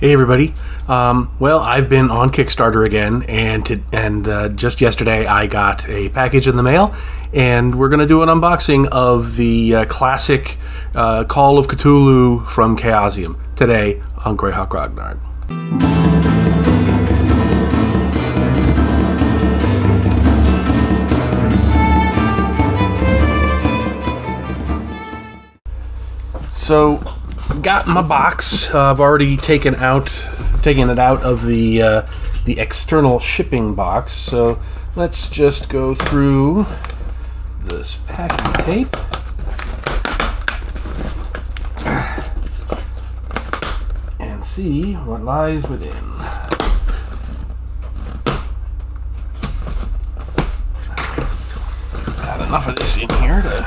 Hey everybody. Well, I've been on Kickstarter again, and just yesterday I got a package in the mail, and we're going to do an unboxing of the classic Call of Cthulhu from Chaosium today on Greyhawk Grognard. So, got my box. I've already taken it out of the external shipping box. So let's just go through this packing tape. And see what lies within. Got enough of this in here to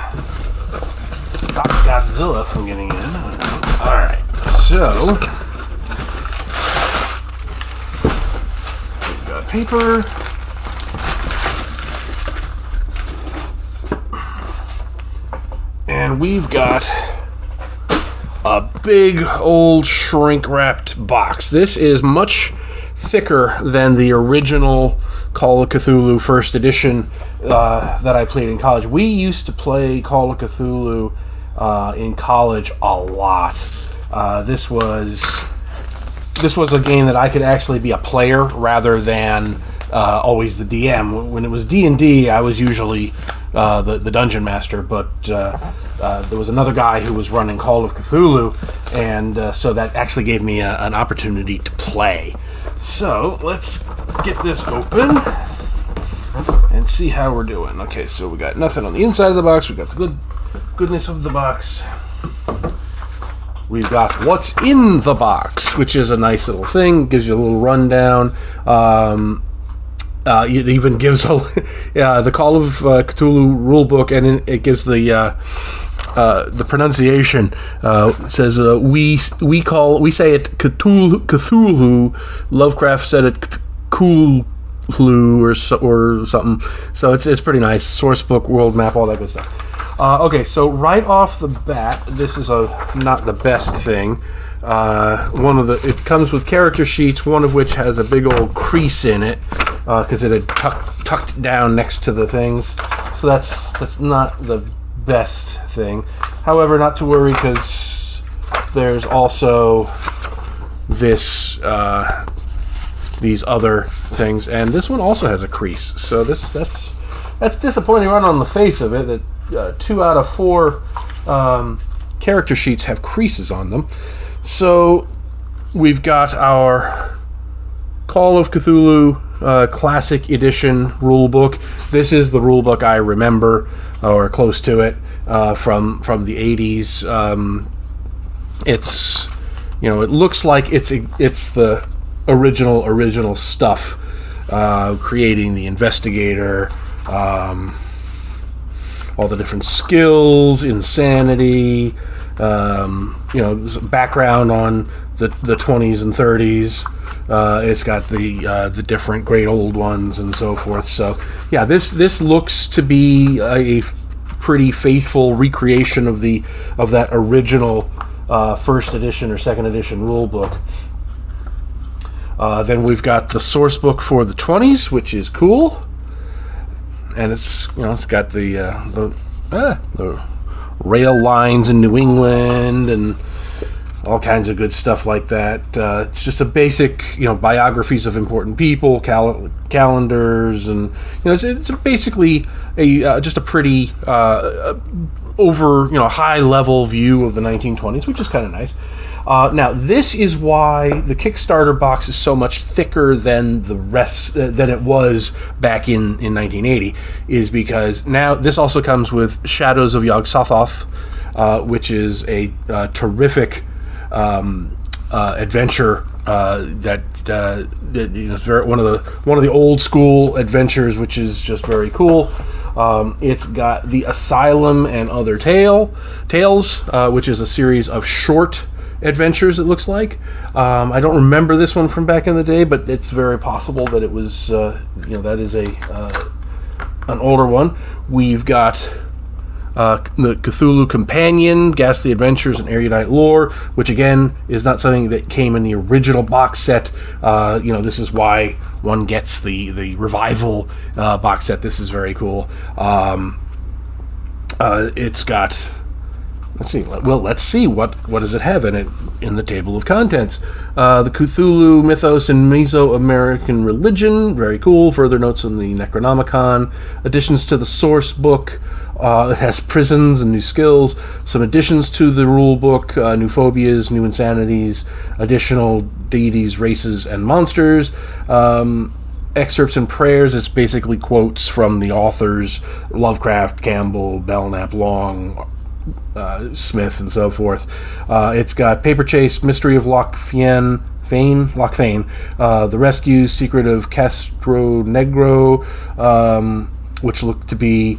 stop Godzilla from getting in. Alright, so we've got paper. And we've got a big old shrink-wrapped box. This is much thicker than the original Call of Cthulhu first edition that I played in college. We used to play Call of Cthulhu in college a lot. This was a game that I could actually be a player rather than always the DM. When it was D&D, I was usually the dungeon master, but there was another guy who was running Call of Cthulhu, and so that actually gave me an opportunity to play. So let's get this open and see how we're doing. Okay, so we got nothing on the inside of the box. We got the goodness of the box. We've got what's in the box, which is a nice little thing. Gives you a little rundown. It even gives the Call of Cthulhu rulebook, and it gives the pronunciation. It says we say it Cthulhu. Lovecraft said it Cthulhu or something. So it's pretty nice. Source book, world map, all that good stuff. Okay, so right off the bat, this is not the best thing. It comes with character sheets, one of which has a big old crease in it because it had tucked down next to the things. So that's not the best thing. However, not to worry, because there's also these other things, and this one also has a crease. So that's disappointing right on the face of it. That 2 out of 4 character sheets have creases on them. So we've got our Call of Cthulhu Classic Edition rulebook. This is the rulebook I remember, or close to it, from the 80s. It's, it looks like it's the original stuff, creating the investigator, all the different skills, insanity, background on the 20s and 30s. It's got the different great old ones and so forth. So yeah, this looks to be a pretty faithful recreation of that original first edition or second edition rule book. Then we've got the source book for the 20s, which is cool. And it's got the rail lines in New England and all kinds of good stuff like that. It's just a basic, biographies of important people, calendars, and it's basically just a pretty high level view of the 1920s, which is kind of nice. Now, this is why the Kickstarter box is so much thicker than the rest than it was back in 1980, is because now this also comes with Shadows of Yog-Sothoth, which is a terrific adventure it's very one of the old school adventures, which is just very cool. It's got the Asylum and Other Tales, which is a series of short adventures, it looks like. I don't remember this one from back in the day, but it's very possible that it was that is an older one. We've got the Cthulhu Companion, Ghastly Adventures and Erudite Lore, which again is not something that came in the original box set. This is why one gets the revival box set. This is very cool. It's got... Let's see. Well, let's see what does it have in it in the table of contents. The Cthulhu mythos and Mesoamerican religion, very cool. Further notes on the Necronomicon. Additions to the source book. It has prisons and new skills. Some additions to the rule book. New phobias, new insanities, additional deities, races, and monsters. Excerpts and prayers. It's basically quotes from the authors: Lovecraft, Campbell, Belknap, Long, Smith, and so forth. It's got Paper Chase, Mystery of Loch Fane, The Rescue, Secret of Castro Negro, which look to be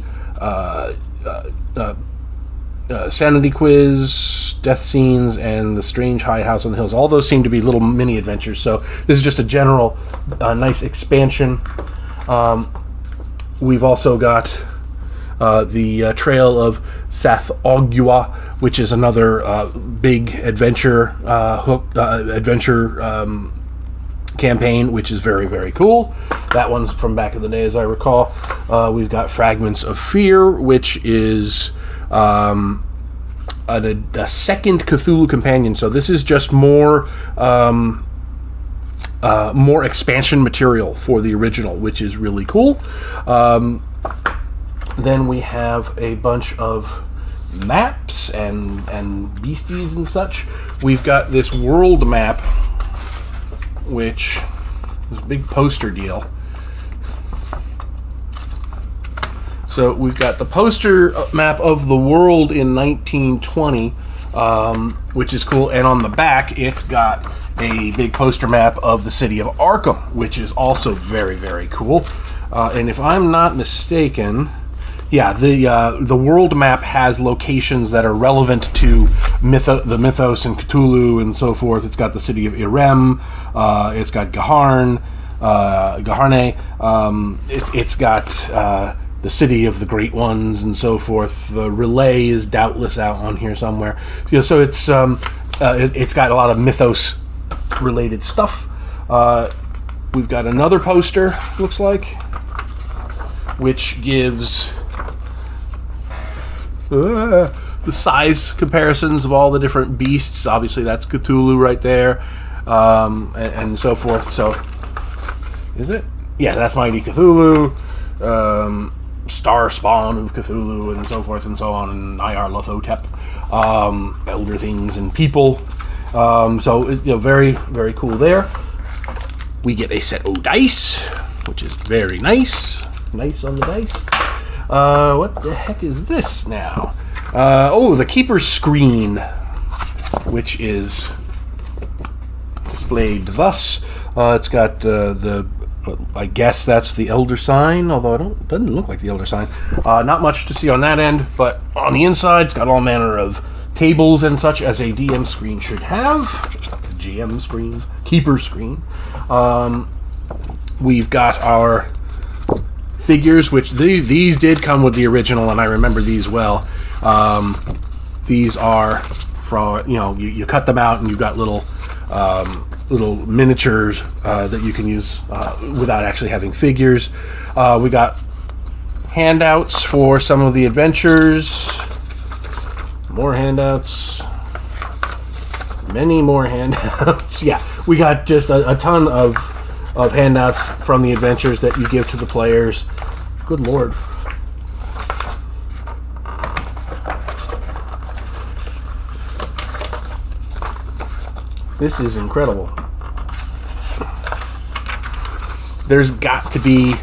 Sanity Quiz, Death Scenes, and The Strange High House on the Hills. All those seem to be little mini adventures, so this is just a general nice expansion. We've also got the Trail of Sath-Ogua, which is another big adventure campaign, which is very, very cool. That one's from back in the day, as I recall. We've got Fragments of Fear, which is a second Cthulhu companion. So this is just more expansion material for the original, which is really cool. Then we have a bunch of maps and beasties and such. We've got this world map, which is a big poster deal. So we've got the poster map of the world in 1920, which is cool. And on the back, it's got a big poster map of the city of Arkham, which is also very, very cool. And if I'm not mistaken... Yeah, the world map has locations that are relevant to the mythos and Cthulhu and so forth. It's got the city of Irem. It's got Gaharne. It's got the city of the Great Ones and so forth. The Relay is doubtless out on here somewhere. So it's got a lot of mythos related stuff. We've got another poster, looks like, which gives the size comparisons of all the different beasts. Obviously, that's Cthulhu right there, and so forth. So, is it? Yeah, that's Mighty Cthulhu, Star Spawn of Cthulhu, and so forth and so on, and Nyarlathotep, Elder Things and People. So, very, very cool there. We get a set of dice, which is very nice. Nice on the dice. What the heck is this now? The Keeper's Screen, which is displayed thus. It's got I guess that's the Elder Sign, although it doesn't look like the Elder Sign. Not much to see on that end, but on the inside, it's got all manner of tables and such, as a DM screen should have. Just like a GM screen, Keeper's Screen. We've got our figures, which these did come with the original, and I remember these well. These are from, you cut them out and you've got little miniatures that you can use without actually having figures. We got handouts for some of the adventures. More handouts. Many more handouts. Yeah, we got just a ton of handouts from the adventures that you give to the players. Good Lord. This is incredible. There's got to be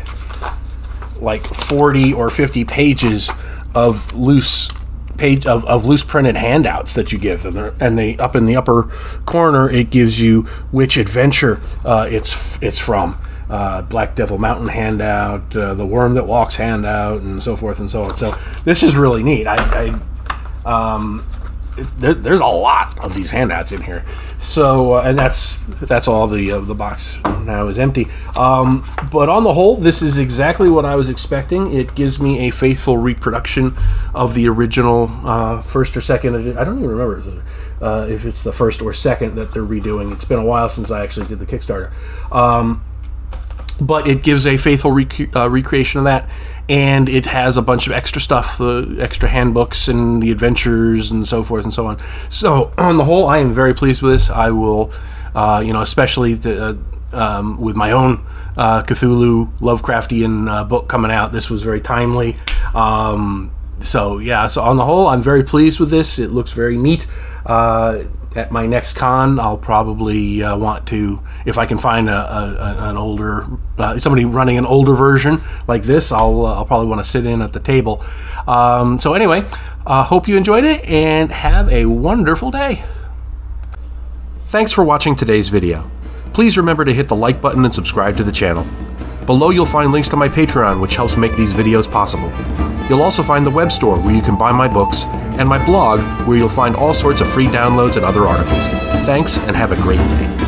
like 40 or 50 pages of loose printed handouts that you give them, and they up in the upper corner it gives you which adventure it's from. Black Devil Mountain handout, the Worm That Walks handout, and so forth and so on. So this is really neat. there's a lot of these handouts in here. So and that's all the box now is empty. But on the whole, this is exactly what I was expecting. It gives me a faithful reproduction of the original first or second edition. I don't even remember if it's the first or second that they're redoing. It's been a while since I actually did the Kickstarter. But it gives a faithful recreation of that, and it has a bunch of extra stuff, the extra handbooks and the adventures and so forth and so on. So on the whole, I am very pleased with this. I will, especially with my own Cthulhu Lovecraftian book coming out, this was very timely. So on the whole, I'm very pleased with this. It looks very neat. At my next con, I'll probably want to, if I can find an older, somebody running an older version like this, I'll probably want to sit in at the table. So anyway, hope you enjoyed it, and have a wonderful day. Thanks for watching today's video. Please remember to hit the like button and subscribe to the channel. Below you'll find links to my Patreon, which helps make these videos possible. You'll also find the web store where you can buy my books, and my blog where you'll find all sorts of free downloads and other articles. Thanks, and have a great day.